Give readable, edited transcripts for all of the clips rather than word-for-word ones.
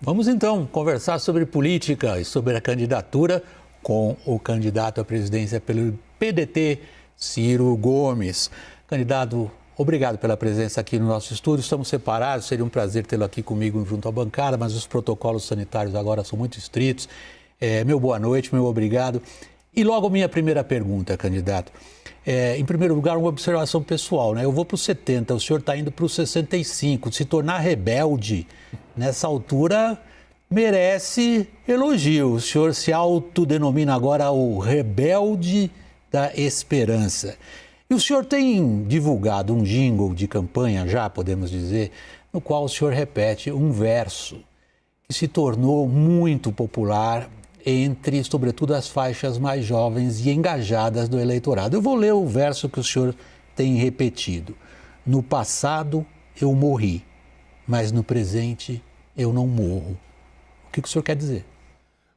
Vamos então conversar sobre política e sobre a candidatura com o candidato à presidência pelo PDT, Ciro Gomes. Candidato, obrigado pela presença aqui no nosso estúdio. Estamos separados, seria um prazer tê-lo aqui comigo junto à bancada, mas os protocolos sanitários agora são muito estritos. Meu boa noite, meu obrigado. E logo minha primeira pergunta, candidato. Em primeiro lugar, uma observação pessoal, né? Eu vou para os 70, o senhor está indo para os 65. Se tornar rebelde nessa altura merece elogio. O senhor se autodenomina agora o rebelde da esperança. E o senhor tem divulgado um jingle de campanha, já podemos dizer, no qual o senhor repete um verso que se tornou muito popular entre, sobretudo, as faixas mais jovens e engajadas do eleitorado. Eu vou ler o verso que o senhor tem repetido. No passado eu morri, mas no presente eu não morro. O que o senhor quer dizer?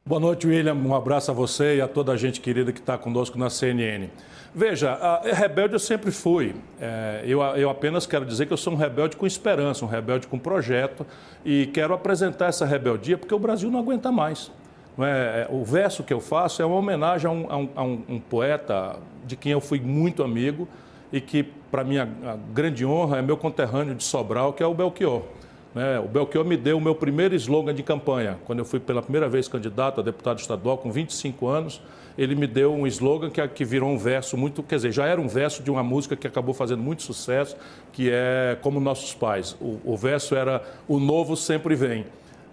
Boa noite, William. Um abraço a você e a toda a gente querida que está conosco na CNN. Veja, rebelde eu sempre fui. Eu apenas quero dizer que eu sou um rebelde com esperança, um rebelde com projeto e quero apresentar essa rebeldia porque o Brasil não aguenta mais. O verso que eu faço é uma homenagem a um poeta de quem eu fui muito amigo e que, para minha grande honra, é meu conterrâneo de Sobral, que é o Belchior. O Belchior me deu o meu primeiro slogan de campanha. Quando eu fui pela primeira vez candidato a deputado estadual, com 25 anos, ele me deu um slogan que virou um verso muito... Quer dizer, já era um verso de uma música que acabou fazendo muito sucesso, que é Como Nossos Pais. O verso era O Novo Sempre Vem.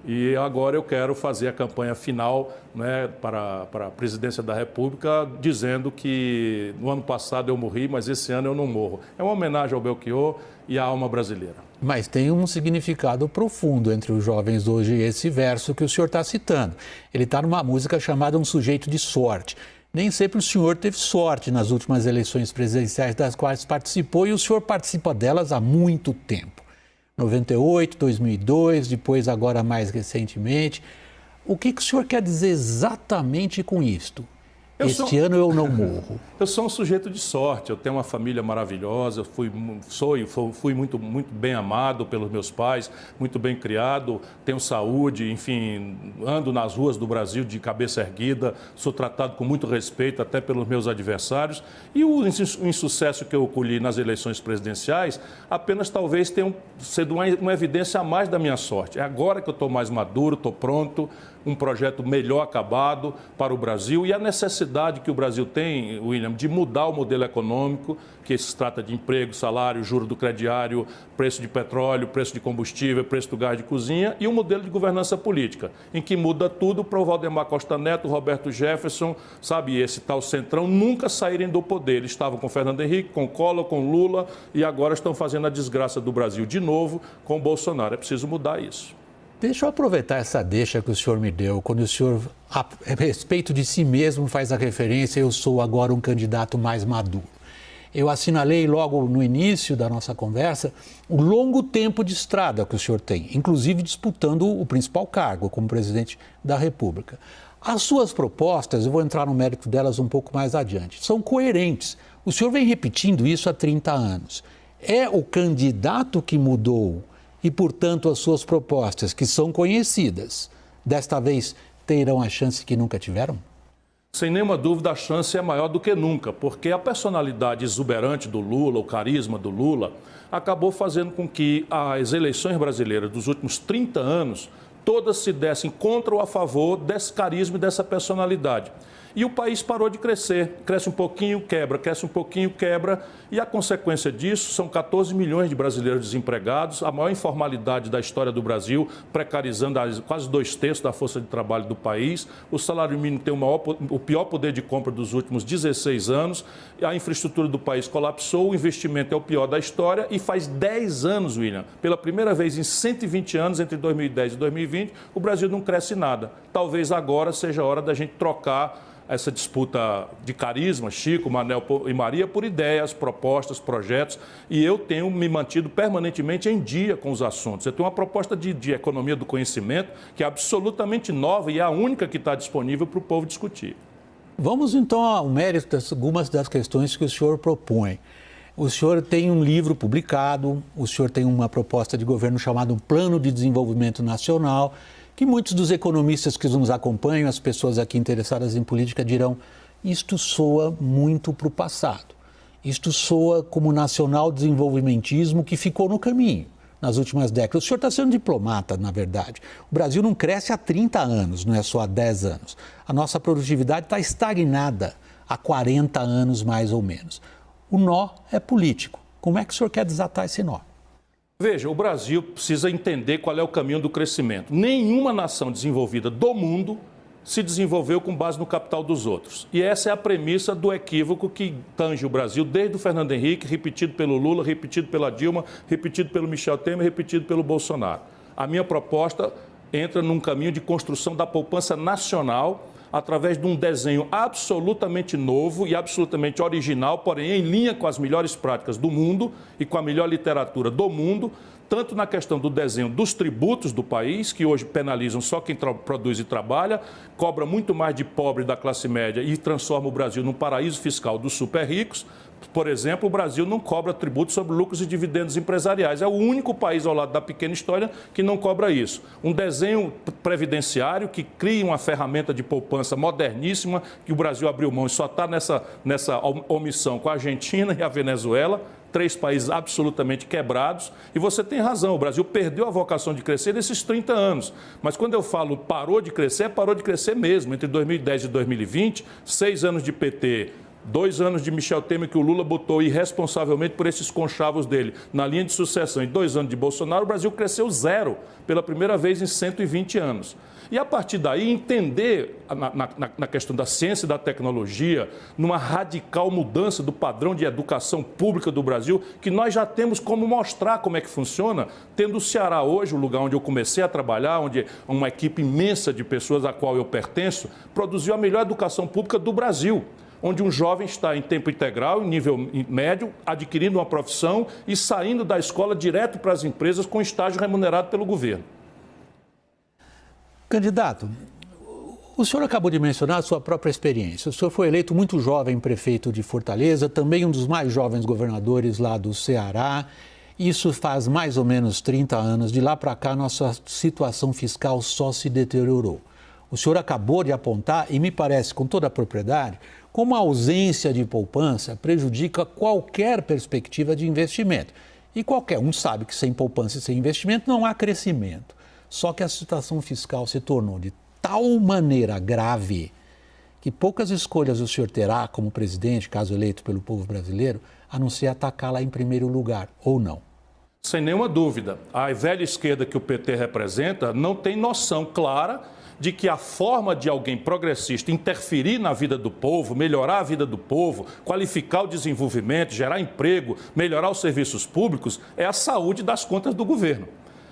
E agora eu quero fazer a campanha final, para a presidência da República, dizendo que no ano passado eu morri, mas esse ano eu não morro. É uma homenagem ao Belchior e à alma brasileira. Mas tem um significado profundo entre os jovens hoje, esse verso que o senhor está citando. Ele está numa música chamada Um Sujeito de Sorte. Nem sempre o senhor teve sorte nas últimas eleições presidenciais das quais participou e o senhor participa delas há muito tempo. 98, 2002, depois agora mais recentemente. O que o senhor quer dizer exatamente com isto? Este ano eu não morro. Eu sou um sujeito de sorte, eu tenho uma família maravilhosa, fui muito bem amado pelos meus pais, muito bem criado, tenho saúde, enfim, ando nas ruas do Brasil de cabeça erguida, sou tratado com muito respeito até pelos meus adversários e o insucesso que eu colhi nas eleições presidenciais apenas talvez tenha sido uma evidência a mais da minha sorte. É agora que eu estou mais maduro, estou pronto, um projeto melhor acabado para o Brasil e a necessidade que o Brasil tem, William, de mudar o modelo econômico, que se trata de emprego, salário, juro do crediário, preço de petróleo, preço de combustível, preço do gás de cozinha e um modelo de governança política, em que muda tudo para o Valdemar Costa Neto, Roberto Jefferson, sabe, esse tal centrão, nunca saírem do poder. Eles estavam com Fernando Henrique, com Collor, com Lula e agora estão fazendo a desgraça do Brasil de novo com o Bolsonaro. É preciso mudar isso. Deixa eu aproveitar essa deixa que o senhor me deu, quando o senhor, a respeito de si mesmo, faz a referência, eu sou agora um candidato mais maduro. Eu assinalei logo no início da nossa conversa o longo tempo de estrada que o senhor tem, inclusive disputando o principal cargo como presidente da República. As suas propostas, eu vou entrar no mérito delas um pouco mais adiante, são coerentes. O senhor vem repetindo isso há 30 anos. É o candidato que mudou e, portanto, as suas propostas, que são conhecidas, desta vez terão a chance que nunca tiveram? Sem nenhuma dúvida, a chance é maior do que nunca, porque a personalidade exuberante do Lula, o carisma do Lula, acabou fazendo com que as eleições brasileiras dos últimos 30 anos todas se dessem contra ou a favor desse carisma e dessa personalidade. E o país parou de crescer, cresce um pouquinho, quebra, cresce um pouquinho, quebra, e a consequência disso são 14 milhões de brasileiros desempregados, a maior informalidade da história do Brasil, precarizando quase 2/3 da força de trabalho do país, o salário mínimo tem o pior poder de compra dos últimos 16 anos, a infraestrutura do país colapsou, o investimento é o pior da história e faz 10 anos, William, pela primeira vez em 120 anos, entre 2010 e 2020, o Brasil não cresce nada. Talvez agora seja a hora da gente trocar essa disputa de carisma, Chico, Manel e Maria, por ideias, propostas, projetos, e eu tenho me mantido permanentemente em dia com os assuntos. Eu tenho uma proposta de economia do conhecimento que é absolutamente nova e é a única que está disponível para o povo discutir. Vamos então ao mérito de algumas das questões que o senhor propõe. O senhor tem um livro publicado, o senhor tem uma proposta de governo chamada Plano de Desenvolvimento Nacional, que muitos dos economistas que nos acompanham, as pessoas aqui interessadas em política, dirão: isto soa muito para o passado. Isto soa como nacional desenvolvimentismo que ficou no caminho nas últimas décadas. O senhor está sendo diplomata, na verdade. O Brasil não cresce há 30 anos, não é só há 10 anos. A nossa produtividade está estagnada há 40 anos, mais ou menos. O nó é político. Como é que o senhor quer desatar esse nó? Veja, o Brasil precisa entender qual é o caminho do crescimento. Nenhuma nação desenvolvida do mundo se desenvolveu com base no capital dos outros. E essa é a premissa do equívoco que tange o Brasil desde o Fernando Henrique, repetido pelo Lula, repetido pela Dilma, repetido pelo Michel Temer, repetido pelo Bolsonaro. A minha proposta entra num caminho de construção da poupança nacional através de um desenho absolutamente novo e absolutamente original, porém em linha com as melhores práticas do mundo e com a melhor literatura do mundo, tanto na questão do desenho dos tributos do país, que hoje penalizam só quem produz e trabalha, cobra muito mais de pobre da classe média e transforma o Brasil num paraíso fiscal dos super ricos. Por exemplo, o Brasil não cobra tributos sobre lucros e dividendos empresariais. É o único país ao lado da pequena história que não cobra isso. Um desenho previdenciário que cria uma ferramenta de poupança moderníssima, que o Brasil abriu mão e só está nessa omissão com a Argentina e a Venezuela, 3 países absolutamente quebrados. E você tem razão, o Brasil perdeu a vocação de crescer nesses 30 anos. Mas quando eu falo parou de crescer mesmo. Entre 2010 e 2020, 6 anos de PT, 2 anos de Michel Temer, que o Lula botou irresponsavelmente por esses conchavos dele na linha de sucessão, e 2 anos de Bolsonaro, o Brasil cresceu 0 pela primeira vez em 120 anos. E a partir daí entender na questão da ciência e da tecnologia, numa radical mudança do padrão de educação pública do Brasil, que nós já temos como mostrar como é que funciona, tendo o Ceará hoje, o lugar onde eu comecei a trabalhar, onde uma equipe imensa de pessoas a qual eu pertenço, produziu a melhor educação pública do Brasil, onde um jovem está em tempo integral, em nível médio, adquirindo uma profissão e saindo da escola direto para as empresas com estágio remunerado pelo governo. Candidato, o senhor acabou de mencionar a sua própria experiência. O senhor foi eleito muito jovem prefeito de Fortaleza, também um dos mais jovens governadores lá do Ceará. Isso faz mais ou menos 30 anos. De lá para cá, nossa situação fiscal só se deteriorou. O senhor acabou de apontar, e me parece com toda a propriedade, como a ausência de poupança prejudica qualquer perspectiva de investimento. E qualquer um sabe que sem poupança e sem investimento não há crescimento. Só que a situação fiscal se tornou de tal maneira grave que poucas escolhas o senhor terá como presidente, caso eleito pelo povo brasileiro, a não ser atacá-la em primeiro lugar, ou não? Sem nenhuma dúvida. A velha esquerda que o PT representa não tem noção clara de que a forma de alguém progressista interferir na vida do povo, melhorar a vida do povo, qualificar o desenvolvimento, gerar emprego, melhorar os serviços públicos, é a saúde das contas do governo.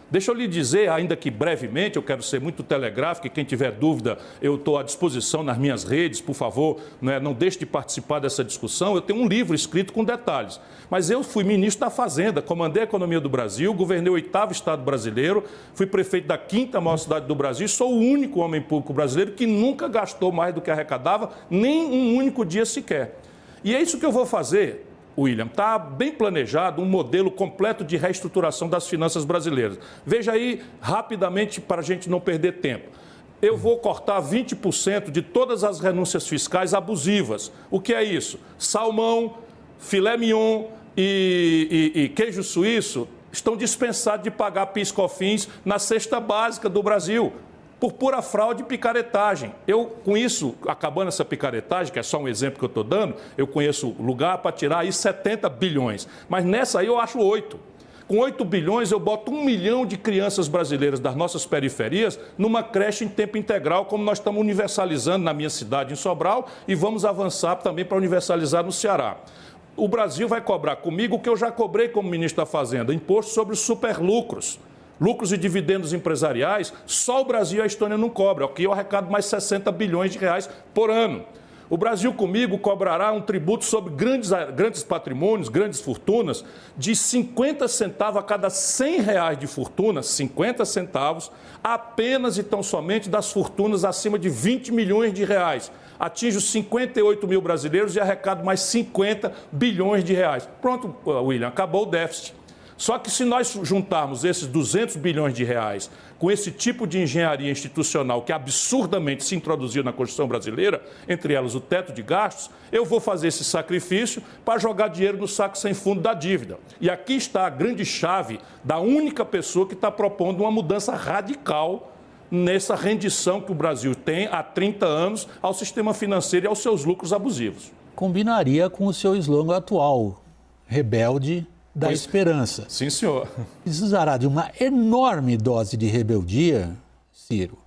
Deixa eu lhe dizer, ainda que brevemente, eu quero ser muito telegráfico, e quem tiver dúvida, eu estou à disposição nas minhas redes, por favor, não deixe de participar dessa discussão. Eu tenho um livro escrito com detalhes. Mas eu fui ministro da Fazenda, comandei a economia do Brasil, governei o 8º estado brasileiro, fui prefeito da 5ª maior cidade do Brasil e sou o único homem público brasileiro que nunca gastou mais do que arrecadava, nem um único dia sequer. E é isso que eu vou fazer, William. Está bem planejado um modelo completo de reestruturação das finanças brasileiras. Veja aí, rapidamente, para a gente não perder tempo. Eu vou cortar 20% de todas as renúncias fiscais abusivas. O que é isso? Salmão, filé mignon e queijo suíço estão dispensados de pagar PIS/COFINS na cesta básica do Brasil, por pura fraude e picaretagem. Eu, com isso, acabando essa picaretagem, que é só um exemplo que eu estou dando, eu conheço lugar para tirar aí 70 bilhões. Mas nessa aí eu acho 8. Com 8 bilhões eu boto 1 milhão de crianças brasileiras das nossas periferias numa creche em tempo integral, como nós estamos universalizando na minha cidade, em Sobral, e vamos avançar também para universalizar no Ceará. O Brasil vai cobrar comigo o que eu já cobrei como ministro da Fazenda, imposto sobre os superlucros. Lucros e dividendos empresariais, só o Brasil e a Estônia não cobram. Aqui eu arrecado mais 60 bilhões de reais por ano. O Brasil comigo cobrará um tributo sobre grandes patrimônios, grandes fortunas, de 50 centavos a cada 100 reais de fortuna, 50 centavos, apenas e tão somente das fortunas acima de 20 milhões de reais. atinjo 58 mil brasileiros e arrecado mais 50 bilhões de reais. Pronto, William, acabou o déficit. Só que se nós juntarmos esses 200 bilhões de reais com esse tipo de engenharia institucional que absurdamente se introduziu na Constituição brasileira, entre elas o teto de gastos, eu vou fazer esse sacrifício para jogar dinheiro no saco sem fundo da dívida. E aqui está a grande chave da única pessoa que está propondo uma mudança radical nessa rendição que o Brasil tem há 30 anos ao sistema financeiro e aos seus lucros abusivos. Combinaria com o seu slogan atual, rebelde da esperança. Sim, senhor. Precisará de uma enorme dose de rebeldia, Ciro,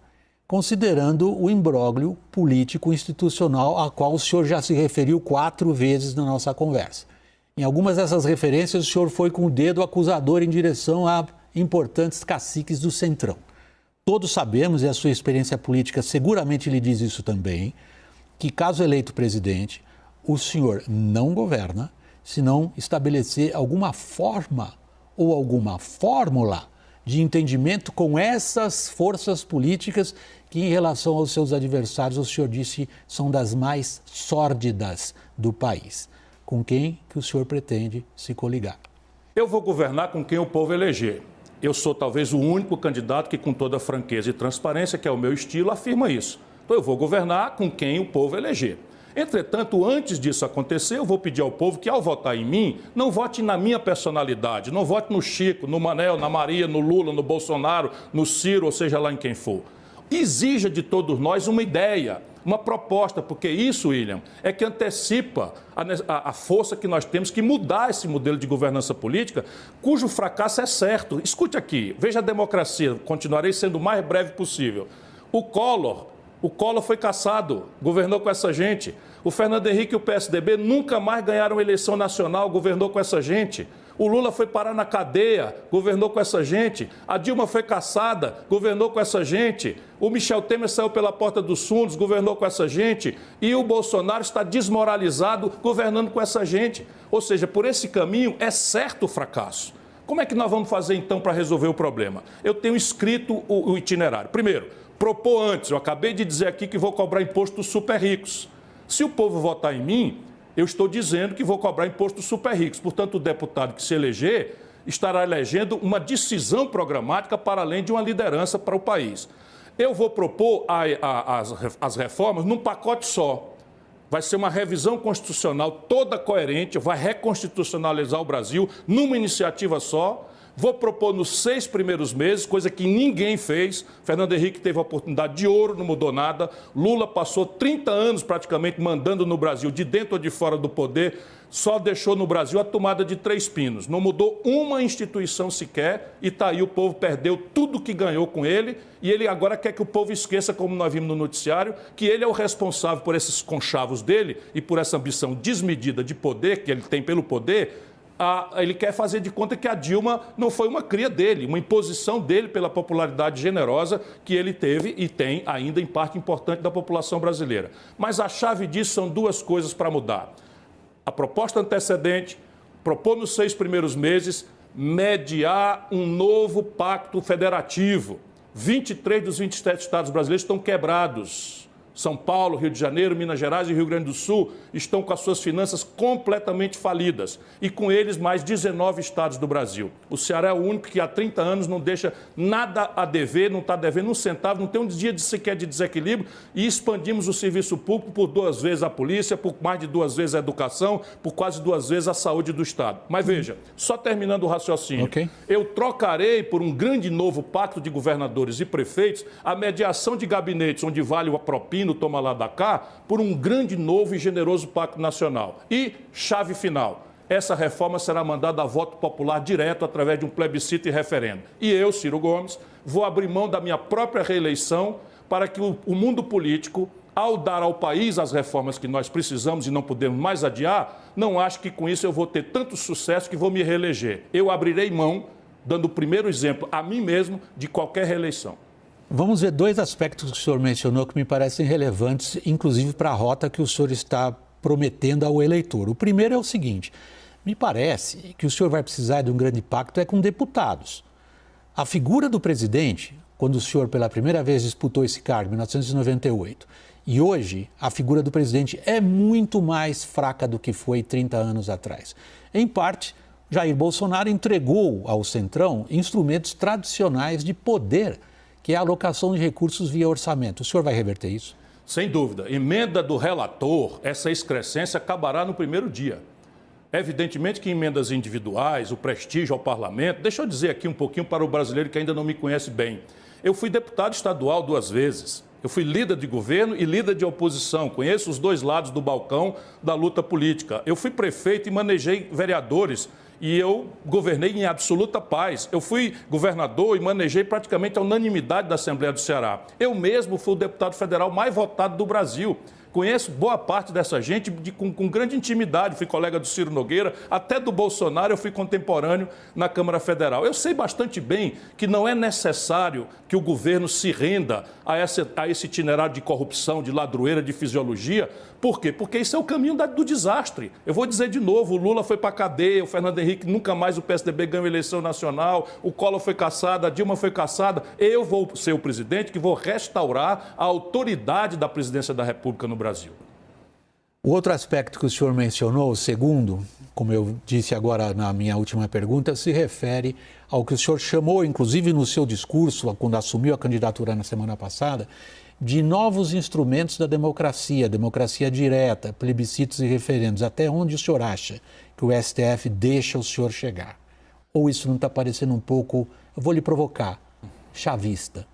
considerando o imbróglio político-institucional a qual o senhor já se referiu 4 vezes na nossa conversa. Em algumas dessas referências, o senhor foi com o dedo acusador em direção a importantes caciques do Centrão. Todos sabemos, e a sua experiência política seguramente lhe diz isso também, que caso eleito presidente, o senhor não governa se não estabelecer alguma forma ou alguma fórmula de entendimento com essas forças políticas que, em relação aos seus adversários, o senhor disse, são das mais sórdidas do país. Com quem que o senhor pretende se coligar? Eu vou governar com quem o povo eleger. Eu sou talvez o único candidato que, com toda franqueza e transparência, que é o meu estilo, afirma isso. Então eu vou governar com quem o povo eleger. Entretanto, antes disso acontecer, eu vou pedir ao povo que, ao votar em mim, não vote na minha personalidade, não vote no Chico, no Manel, na Maria, no Lula, no Bolsonaro, no Ciro, ou seja lá em quem for. Exija de todos nós uma ideia, uma proposta, porque isso, William, é que antecipa a força que nós temos que mudar esse modelo de governança política, cujo fracasso é certo. Escute aqui, veja a democracia, continuarei sendo o mais breve possível. O Collor foi cassado, governou com essa gente. O Fernando Henrique e o PSDB nunca mais ganharam eleição nacional, governou com essa gente. O Lula foi parar na cadeia, governou com essa gente. A Dilma foi cassada, governou com essa gente. O Michel Temer saiu pela porta dos fundos, governou com essa gente. E o Bolsonaro está desmoralizado, governando com essa gente. Ou seja, por esse caminho é certo o fracasso. Como é que nós vamos fazer então para resolver o problema? Eu tenho escrito o itinerário. Primeiro, propor antes, eu acabei de dizer aqui que vou cobrar imposto dos super ricos. Se o povo votar em mim, eu estou dizendo que vou cobrar imposto dos super ricos. Portanto, o deputado que se eleger estará elegendo uma decisão programática para além de uma liderança para o país. Eu vou propor as reformas num pacote só. Vai ser uma revisão constitucional toda coerente, vai reconstitucionalizar o Brasil numa iniciativa só. Vou propor nos 6 primeiros meses, coisa que ninguém fez. Fernando Henrique teve a oportunidade de ouro, não mudou nada. Lula passou 30 anos praticamente mandando no Brasil, de dentro ou de fora do poder, só deixou no Brasil a tomada de 3 pinos. Não mudou uma instituição sequer e está aí, o povo perdeu tudo que ganhou com ele e ele agora quer que o povo esqueça, como nós vimos no noticiário, que ele é o responsável por esses conchavos dele e por essa ambição desmedida de poder que ele tem pelo poder. Ele quer fazer de conta que a Dilma não foi uma cria dele, uma imposição dele pela popularidade generosa que ele teve e tem ainda em parte importante da população brasileira. Mas a chave disso são 2 coisas para mudar. A proposta antecedente, propor nos 6 primeiros meses, mediar um novo pacto federativo. 23 dos 27 estados brasileiros estão quebrados. São Paulo, Rio de Janeiro, Minas Gerais e Rio Grande do Sul estão com as suas finanças completamente falidas. E com eles mais 19 estados do Brasil. O Ceará é o único que há 30 anos não deixa nada a dever, não está devendo um centavo, não tem um dia sequer de desequilíbrio. E expandimos o serviço público por 2 vezes a polícia, por mais de 2 vezes a educação, por quase 2 vezes a saúde do Estado. Mas veja, só terminando o raciocínio, eu trocarei por um grande novo pacto de governadores e prefeitos a mediação de gabinetes onde vale a propina, toma lá da cá, por um grande, novo e generoso pacto nacional. E, chave final, essa reforma será mandada a voto popular direto através de um plebiscito e referendo. E eu, Ciro Gomes, vou abrir mão da minha própria reeleição para que o mundo político, ao dar ao país as reformas que nós precisamos e não podemos mais adiar, não acho que com isso eu vou ter tanto sucesso que vou me reeleger. Eu abrirei mão, dando o primeiro exemplo a mim mesmo, de qualquer reeleição. Vamos ver 2 aspectos que o senhor mencionou que me parecem relevantes, inclusive para a rota que o senhor está prometendo ao eleitor. O primeiro é o seguinte: me parece que o senhor vai precisar de um grande pacto com deputados. A figura do presidente, quando o senhor pela primeira vez disputou esse cargo, em 1998, E hoje, a figura do presidente é muito mais fraca do que foi 30 anos atrás. Em parte, Jair Bolsonaro entregou ao Centrão instrumentos tradicionais de poder, que é a alocação de recursos via orçamento. O senhor vai reverter isso? Sem dúvida. Emenda do relator, essa excrescência acabará no primeiro dia. Evidentemente que emendas individuais, o prestígio ao parlamento... Deixa eu dizer aqui um pouquinho para o brasileiro que ainda não me conhece bem. Eu fui deputado estadual 2 vezes. Eu fui líder de governo e líder de oposição. Conheço os 2 lados do balcão da luta política. Eu fui prefeito e manejei vereadores. E eu governei em absoluta paz. Eu fui governador e manejei praticamente a unanimidade da Assembleia do Ceará. Eu mesmo fui o deputado federal mais votado do Brasil. Conheço boa parte dessa gente com grande intimidade. Fui colega do Ciro Nogueira, até do Bolsonaro eu fui contemporâneo na Câmara Federal. Eu sei bastante bem que não é necessário que o governo se renda a esse itinerário de corrupção, de ladroeira, de fisiologia. Por quê? Porque isso é o caminho do desastre. Eu vou dizer de novo, o Lula foi para a cadeia, o Fernando Henrique nunca mais o PSDB ganhou eleição nacional, o Collor foi cassado, a Dilma foi cassada. Eu vou ser o presidente que vou restaurar a autoridade da presidência da República no Brasil. O outro aspecto que o senhor mencionou, o segundo, como eu disse agora na minha última pergunta, se refere ao que o senhor chamou, inclusive no seu discurso, quando assumiu a candidatura na semana passada, de novos instrumentos da democracia direta, plebiscitos e referendos. Até onde o senhor acha que o STF deixa o senhor chegar? Ou isso não está parecendo um pouco, eu vou lhe provocar, chavista?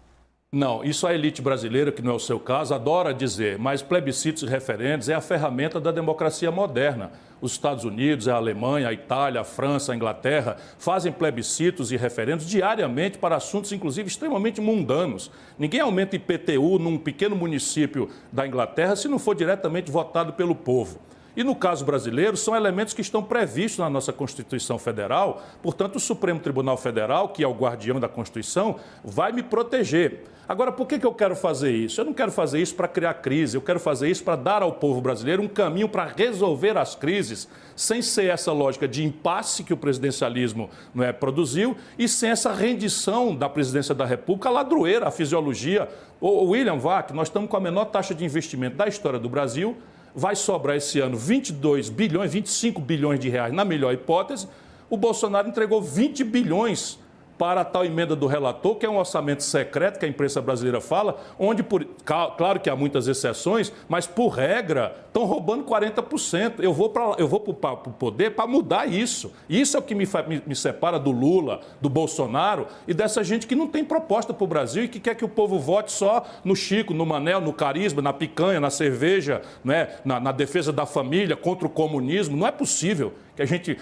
Não, isso a elite brasileira, que não é o seu caso, adora dizer, mas plebiscitos e referendos é a ferramenta da democracia moderna. Os Estados Unidos, a Alemanha, a Itália, a França, a Inglaterra fazem plebiscitos e referendos diariamente para assuntos, inclusive, extremamente mundanos. Ninguém aumenta IPTU num pequeno município da Inglaterra se não for diretamente votado pelo povo. E no caso brasileiro, são elementos que estão previstos na nossa Constituição Federal. Portanto, o Supremo Tribunal Federal, que é o guardião da Constituição, vai me proteger. Agora, por que eu quero fazer isso? Eu não quero fazer isso para criar crise, eu quero fazer isso para dar ao povo brasileiro um caminho para resolver as crises, sem ser essa lógica de impasse que o presidencialismo produziu e sem essa rendição da presidência da República, a ladroeira, a fisiologia. O William Vac, nós estamos com a menor taxa de investimento da história do Brasil. Vai sobrar esse ano 22 bilhões, 25 bilhões de reais, na melhor hipótese. O Bolsonaro entregou 20 bilhões para a tal emenda do relator, que é um orçamento secreto, que a imprensa brasileira fala, onde, claro que há muitas exceções, mas por regra, estão roubando 40%. Eu vou para o poder para mudar isso. Isso é o que me separa do Lula, do Bolsonaro e dessa gente que não tem proposta para o Brasil e que quer que o povo vote só no Chico, no Manel, no carisma, na picanha, na cerveja, na defesa da família, contra o comunismo. Não é possível que a gente,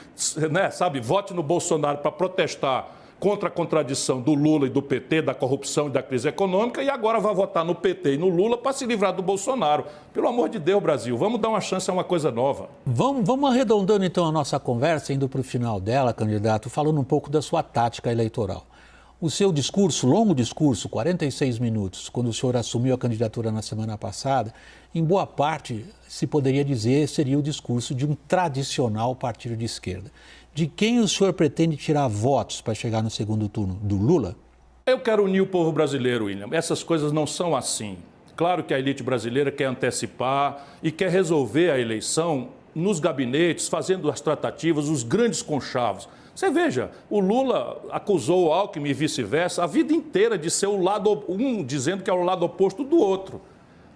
vote no Bolsonaro para protestar contra a contradição do Lula e do PT, da corrupção e da crise econômica, e agora vai votar no PT e no Lula para se livrar do Bolsonaro. Pelo amor de Deus, Brasil, vamos dar uma chance a uma coisa nova. Vamos arredondando então a nossa conversa, indo para o final dela, candidato, falando um pouco da sua tática eleitoral. O seu discurso, longo discurso, 46 minutos, quando o senhor assumiu a candidatura na semana passada, em boa parte, se poderia dizer, seria o discurso de um tradicional partido de esquerda. De quem o senhor pretende tirar votos para chegar no segundo turno? Do Lula? Eu quero unir o povo brasileiro, William. Essas coisas não são assim. Claro que a elite brasileira quer antecipar e quer resolver a eleição nos gabinetes, fazendo as tratativas, os grandes conchavos. Você veja, o Lula acusou o Alckmin e vice-versa a vida inteira de ser o lado um, dizendo que é o lado oposto do outro.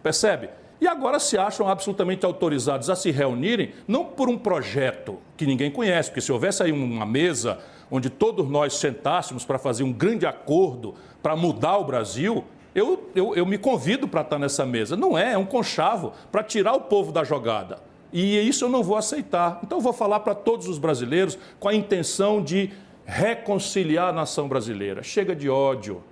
Percebe? E agora se acham absolutamente autorizados a se reunirem, não por um projeto que ninguém conhece, porque se houvesse aí uma mesa onde todos nós sentássemos para fazer um grande acordo para mudar o Brasil, eu me convido para estar nessa mesa. Não é um conchavo para tirar o povo da jogada. E isso eu não vou aceitar. Então eu vou falar para todos os brasileiros com a intenção de reconciliar a nação brasileira. Chega de ódio.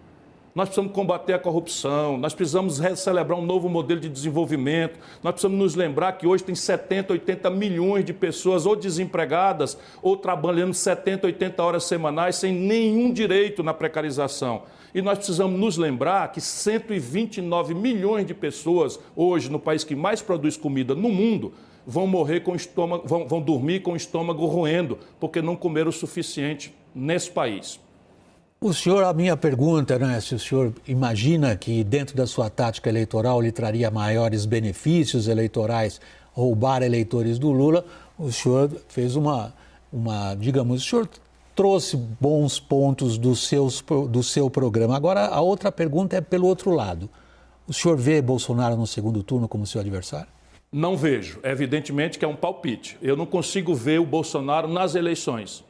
Nós precisamos combater a corrupção, nós precisamos celebrar um novo modelo de desenvolvimento, nós precisamos nos lembrar que hoje tem 70, 80 milhões de pessoas ou desempregadas ou trabalhando 70, 80 horas semanais sem nenhum direito na precarização. E nós precisamos nos lembrar que 129 milhões de pessoas hoje, no país que mais produz comida no mundo, vão morrer com o estômago, vão dormir com o estômago roendo, porque não comeram o suficiente nesse país. O senhor, a minha pergunta, né, se o senhor imagina que dentro da sua tática eleitoral lhe traria maiores benefícios eleitorais roubar eleitores do Lula, o senhor fez digamos, o senhor trouxe bons pontos do seu programa. Agora, a outra pergunta é pelo outro lado. O senhor vê Bolsonaro no segundo turno como seu adversário? Não vejo. Evidentemente que é um palpite. Eu não consigo ver o Bolsonaro nas eleições.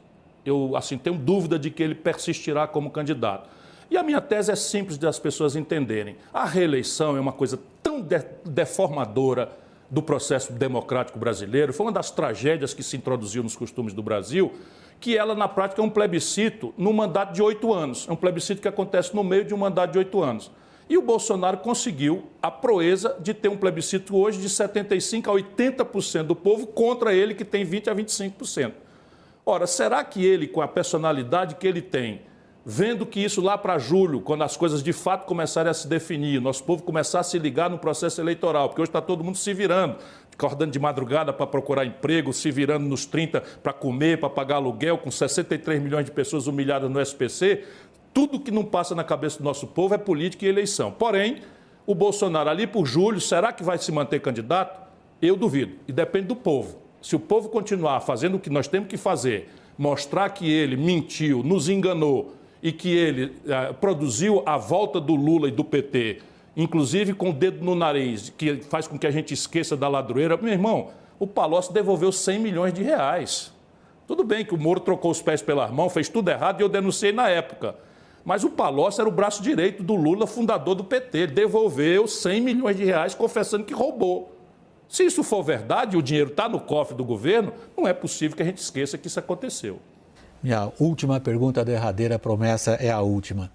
Eu, tenho dúvida de que ele persistirá como candidato. E a minha tese é simples das pessoas entenderem. A reeleição é uma coisa tão deformadora do processo democrático brasileiro, foi uma das tragédias que se introduziu nos costumes do Brasil, que ela, na prática, é um plebiscito no mandato de 8 anos. É um plebiscito que acontece no meio de um mandato de 8 anos. E o Bolsonaro conseguiu a proeza de ter um plebiscito hoje de 75% a 80% do povo contra ele, que tem 20% a 25%. Ora, será que ele, com a personalidade que ele tem, vendo que isso lá para julho, quando as coisas de fato começarem a se definir, nosso povo começar a se ligar no processo eleitoral, porque hoje está todo mundo se virando, acordando de madrugada para procurar emprego, se virando nos 30 para comer, para pagar aluguel, com 63 milhões de pessoas humilhadas no SPC, tudo que não passa na cabeça do nosso povo é política e eleição. Porém, o Bolsonaro ali por julho, será que vai se manter candidato? Eu duvido, e depende do povo. Se o povo continuar fazendo o que nós temos que fazer, mostrar que ele mentiu, nos enganou e que ele produziu a volta do Lula e do PT, inclusive com o dedo no nariz, que faz com que a gente esqueça da ladroeira, meu irmão, o Palocci devolveu 100 milhões de reais. Tudo bem que o Moro trocou os pés pelas mãos, fez tudo errado e eu denunciei na época. Mas o Palocci era o braço direito do Lula, fundador do PT. Ele devolveu 100 milhões de reais confessando que roubou. Se isso for verdade, o dinheiro está no cofre do governo, não é possível que a gente esqueça que isso aconteceu. Minha última pergunta, a derradeira promessa é a última.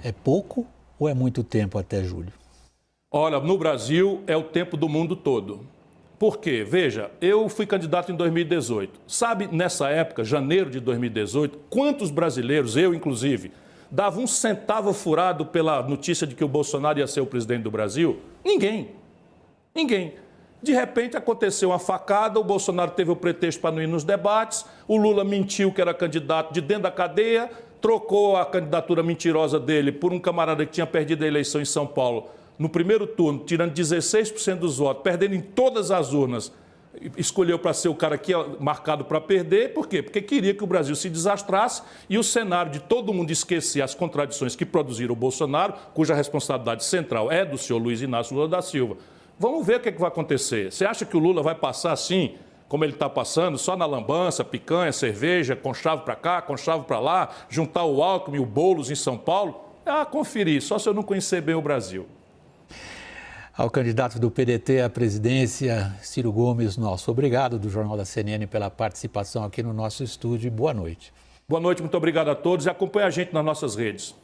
É pouco ou é muito tempo até julho? Olha, no Brasil é o tempo do mundo todo. Por quê? Veja, eu fui candidato em 2018. Sabe, nessa época, janeiro de 2018, quantos brasileiros, eu inclusive, davam um centavo furado pela notícia de que o Bolsonaro ia ser o presidente do Brasil? Ninguém. Ninguém. De repente aconteceu uma facada, o Bolsonaro teve o pretexto para não ir nos debates, o Lula mentiu que era candidato de dentro da cadeia, trocou a candidatura mentirosa dele por um camarada que tinha perdido a eleição em São Paulo no primeiro turno, tirando 16% dos votos, perdendo em todas as urnas, escolheu para ser o cara que é marcado para perder. Por quê? Porque queria que o Brasil se desastrasse e o cenário de todo mundo esquecer as contradições que produziram o Bolsonaro, cuja responsabilidade central é do senhor Luiz Inácio Lula da Silva. Vamos ver o que vai acontecer. Você acha que o Lula vai passar assim, como ele está passando, só na lambança, picanha, cerveja, conchavo para cá, conchavo para lá, juntar o Alckmin e o Boulos em São Paulo? Conferir, só se eu não conhecer bem o Brasil. Ao candidato do PDT à presidência, Ciro Gomes, nosso obrigado do Jornal da CNN pela participação aqui no nosso estúdio e boa noite. Boa noite, muito obrigado a todos e acompanhe a gente nas nossas redes.